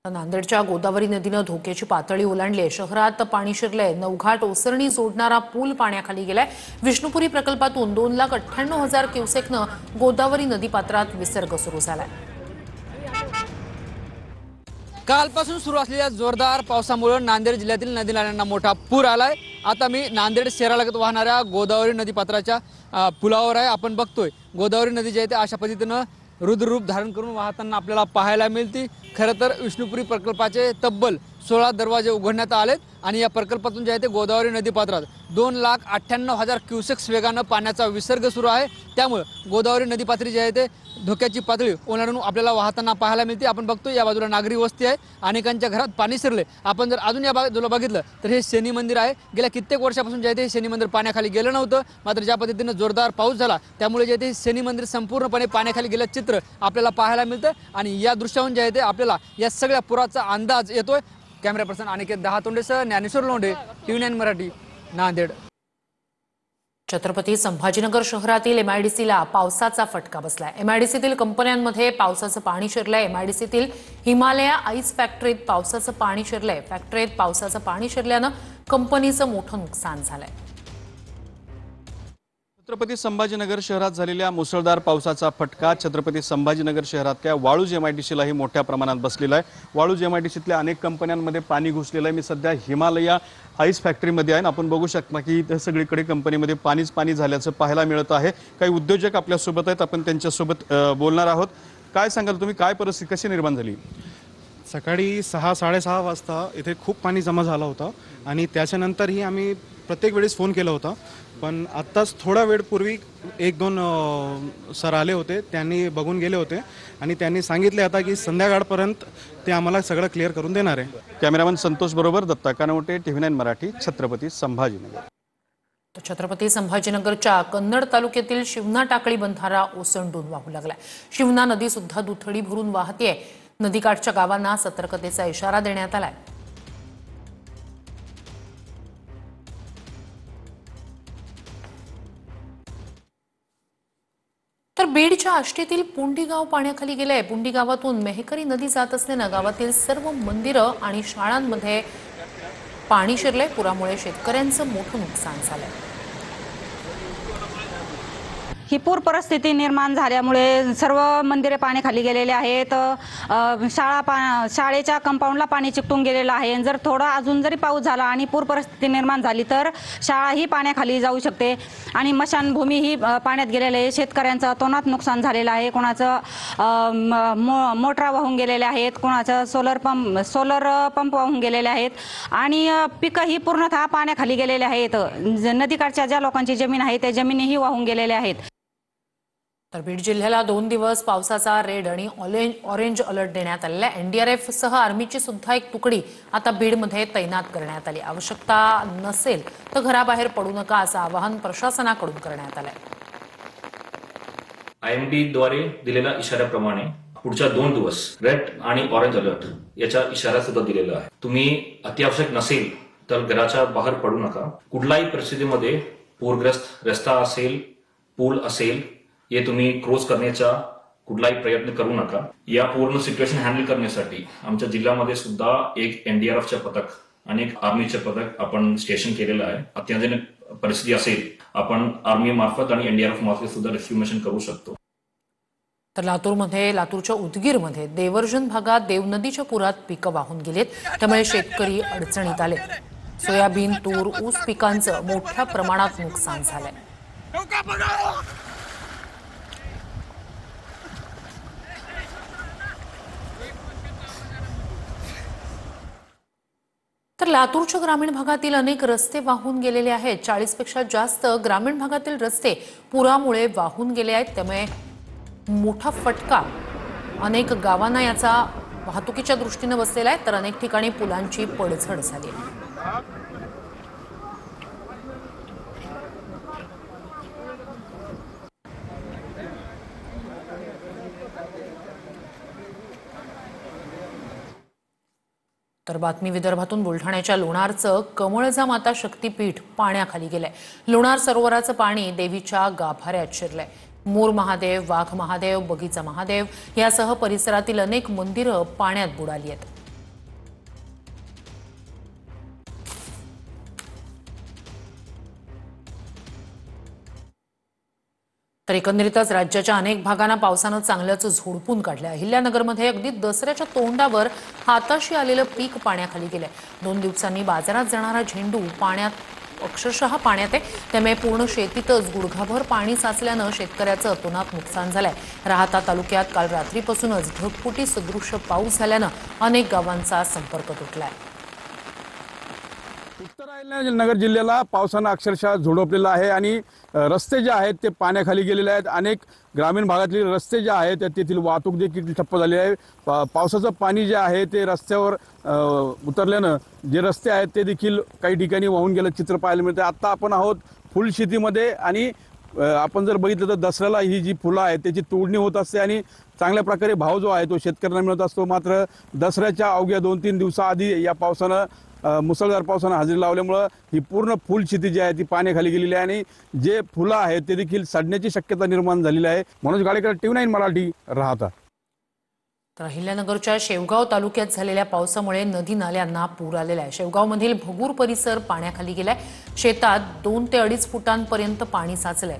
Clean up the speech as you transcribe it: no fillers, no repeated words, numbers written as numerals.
नांदेडच्या गोदावरी नदीनं धोक्याची पातळी ओलांडली आहे। शहरात पाणी शिरलंय। नवघाट ओसरणी जोडणारा पूल पाण्याखाली गेलाय। विष्णुपुरी प्रकल्पातून 2,98,000 क्युसेकनं गोदावरी नदीपात्रात विसर्ग सुरू झालाय। कालपासून सुरू असलेल्या जोरदार पावसामुळे नांदेड जिल्ह्यातील नदी नाल्यांना मोठा पूर आलाय। आता मी नांदेड शहरालगत वाहणाऱ्या गोदावरी नदीपात्राच्या पुलावर आहे। आपण बघतोय गोदावरी नदी जी आहे ते अशा पद्धतीनं रुद्ररूप धारण करून वाहताना आपल्याला पाहायला मिळते। खरं तर विष्णुपुरी प्रकल्पाचे तब्बल 16 दरवाजे उघडण्यात आलेत आणि या प्रकल्पातून जे आहे ते गोदावरी नदीपात्रात 2,98,000 क्युसेक्स वेगानं पाण्याचा विसर्ग सुरू आहे। त्यामुळे गोदावरी नदीपात्री जे आहे ते धोक्याची पातळी ओलांडून आपल्याला वाहताना पाहायला मिळते। आपण बघतो या बाजूला नागरी वस्ती आहे, अनेकांच्या घरात पाणी शिरले। आपण जर अजून या बाजूला बघितलं तर हे शनी मंदिर आहे। गेल्या कित्येक वर्षापासून जे आहे ते शनी मंदिर पाण्याखाली गेलं नव्हतं, मात्र ज्या पद्धतीनं जोरदार पाऊस झाला त्यामुळे जे ते शनी मंदिर संपूर्णपणे पाण्याखाली गेलं चित्र आपल्याला पाहायला मिळतं आणि या दृश्यावरून जे आहे ते आपल्याला या सगळ्या पुराचा अंदाज येतोय। कॅमेरा पर्सन अनिकेत दहातोंडेसह ज्ञानेश्वर लोंढे, TV9 मराठी, नांदेड। छत्रपती संभाजीनगर शहरातील MIDCला पावसाचा फटका बसलाय। MIDCतील कंपन्यांमध्ये पावसाचं पाणी शिरलंय। MIDCतील हिमालया आईस फॅक्टरीत पावसाचं पाणी शिरलंय। फॅक्टरीत पावसाचं पाणी शिरल्यानं कंपनीचं मोठं नुकसान झालंय। छत्रपती संभाजीनगर शहरात झालेल्या मुसळधार पावसाचा फटका छत्रपती संभाजीनगर शहरातल्या वाळूज MIDCलाही मोठ्या प्रमाणात बसलेला आहे। वाळूज MIDCतल्या अनेक कंपन्यांमध्ये पाणी घुसलेलं आहे। मी सध्या हिमालया आईस फॅक्टरीमध्ये आहे। आपण बघू शकता की इथे सगळीकडे कंपनीमध्ये पाणी झाल्याचं पाहायला मिळत आहे। काही उद्योजक आपल्यासोबत आहेत, आपण त्यांच्यासोबत बोलणार आहोत। काय सांगाल तुम्ही, काय परिस्थिती कशी निर्माण झाली? सकाळी 6-6:30 वाजता इथे खूप पाणी जमा झालं होतं आणि त्याच्यानंतरही आम्ही प्रत्येक वेळेस फोन केला होता, पण आत्ताच थोडा वेळ पूर्वी 1-2 सर आले होते, त्यांनी बघून गेले होते आणि त्यांनी सांगितले आता की संध्याकाळपर्यंत ते आम्हाला सगळं क्लिअर करून देणार आहे। कॅमेरामन संतोष बरोबर दत्ता कानवटे, TV9 मराठी, छत्रपती संभाजीनगर। छत्रपती संभाजीनगरच्या कन्नड तालुक्यातील शिवना टाकळी बंधारा ओसंडून वाहू लागलाय। शिवना नदी सुद्धा दुथडी भरून वाहतेय। नदीकाठच्या गावांना सतर्कतेचा इशारा देण्यात आलाय। तर बीडच्या आष्टीतील पुंडी गाव पाण्याखाली गेलंय। पुंडी गावातून मेहकरी नदी जात असल्यानं गावातील सर्व मंदिरं आणि शाळांमध्ये पाणी शिरलंय। पुरामुळे शेतकऱ्यांचं मोठं नुकसान झालंय। ही पूर परिस्थिती निर्माण झाल्यामुळे सर्व मंदिरे पाण्याखाली गेलेले आहेत। शाळेच्या कंपाऊंडला पाणी चिकटून गेलेलं आहे। जर थोडा अजून जरी पाऊस झाला आणि पूर परिस्थिती निर्माण झाली तर शाळाही पाण्याखाली जाऊ शकते आणि मशानभूमीही पाण्यात गेलेले आहे। शेतकऱ्यांचं तोनात नुकसान झालेलं आहे। कोणाचं मोटरा वाहून गेलेले आहेत, कोणाचं सोलर पंप वाहून गेलेले आहेत आणि पिकंही पूर्णतः पाण्याखाली गेलेले आहेत। नदीकाठच्या ज्या लोकांची जमीन आहे त्या जमिनीही वाहून गेलेल्या आहेत। तर बीड जिल्ह्याला 2 दिवस पावसाचा रेड आणि ऑरेंज अलर्ट देण्यात आलेला आहे। NDRF सह आर्मीची सुद्धा एक तुकडी आता बीडमध्ये तैनात करण्यात आली। आवश्यकता नसेल तर घराबाहेर पडू नका असं आवाहन प्रशासनाकडून करण्यात आलंय। IMD द्वारे दिलेल्या इशाऱ्याप्रमाणे पुढच्या 2 दिवस रेड आणि ऑरेंज अलर्ट याचा इशारा सुद्धा दिलेला आहे। तुम्ही अत्यावश्यक नसेल तर घराच्या बाहेर पडू नका। कुठल्याही परिस्थितीमध्ये पूरग्रस्त रस्ता असेल, पूल असेल, हे तुम्ही क्रॉस करण्याचा कुठलाही प्रयत्न करू नका। या पूर्ण सिच्युएशन हँडल करण्यासाठी आमच्या जिल्ह्यामध्ये सुद्धा एक NDRFचे पथक आणि एक आर्मीचे पथक आपण स्टेशन केलेलं आहे। अत्यावश्यक परिस्थिती असेल आपण आर्मी मार्फत आणि NDRF मार्फत सुद्धा रेस्क्यू मिशन करू शकतो। तर लातूरच्या उदगीरमध्ये देवर्जन भागात देवनदीच्या पुरात पिकं वाहून गेलेत, त्यामुळे शेतकरी अडचणीत आले। सोयाबीन, तूर, ऊस पिकांचं मोठ्या प्रमाणात नुकसान झालंय। तर लातूरच्या ग्रामीण भागातील अनेक रस्ते वाहून गेलेले आहेत। 40 पेक्षा जास्त ग्रामीण भागातील रस्ते पुरामुळे वाहून गेले आहेत, त्यामुळे मोठा फटका अनेक गावांना याचा वाहतुकीच्या दृष्टीने बसलेला आहे। तर अनेक ठिकाणी पुलांची पडझड झाली आहे। तर बातमी विदर्भातून बुलढाण्याच्या लोणारचं कमळजा माता शक्तीपीठ पाण्याखाली गेलंय। लोणार सरोवराचं पाणी देवीच्या गाभाऱ्यात शिरलंय। मोर महादेव, वाघ महादेव, बगीचा महादेव यासह परिसरातील अनेक मंदिरं पाण्यात बुडाली आहेत। तर एकंदरीतच राज्याच्या अनेक भागांना पावसानं चांगल्याच झोडपून काढलं. अहिल्यानगरमध्ये अगदी दसऱ्याच्या तोंडावर हाताशी आलेलं पीक पाण्याखाली गेलंय. 2 दिवसांनी बाजारात जाणारा झेंडू अक्षरशः पाण्यात आहे. त्यामुळे पूर्ण शेतीतच गुडघाभर पाणी साचल्यानं शेतकऱ्याचं अतोनात नुकसान झालंय. राहाता तालुक्यात काल रात्रीपासूनच ढगफुटी सदृश्य पाऊस झाल्यानं अनेक गावांचा संपर्क तुटलाय. उत्तर अहिल्यानगर जिल्ह्याला पावसानं अक्षरशः झोडपलेलं आहे आणि रस्ते जे आहेत ते पाण्याखाली गेलेले आहेत. अनेक ग्रामीण भागातील रस्ते जे आहेत तेथील वाहतूक देखील ठप्प झाली आहे. पावसाचं पाणी जे आहे ते रस्त्यावर उतरल्यानं जे रस्ते आहेत ते देखील काही ठिकाणी वाहून गेलं चित्र पाहायला मिळतं. आत्ता आपण आहोत फुल शेतीमध्ये आणि आपण जर बघितलं तर दसऱ्याला ही जी फुलं आहेत त्याची तोडणी होत असते आणि चांगल्या प्रकारे भाव जो आहे तो शेतकऱ्यांना मिळत असतो. मात्र दसऱ्याच्या अवघ्या 2-3 दिवसाआधी या पावसानं मुसळधार पावसानं हजेरी लावल्यामुळं ही पूर्ण फुल शेती जी आहे ती पाण्याखाली गेलेली आहे आणि जे फुलं आहेत ते देखील सडण्याची शक्यता निर्माण झालेली आहे. मनोज गाडेकर, TV9 मराठी, राहाता. तर अहिल्यानगरच्या शेवगाव तालुक्यात झालेल्या पावसामुळे नदी नाल्यांना पूर आलेला आहे. शेवगावमधील भगूर परिसर पाण्याखाली गेलाय. शेतात 2 ते 2.5 फुटांपर्यंत पाणी साचलंय.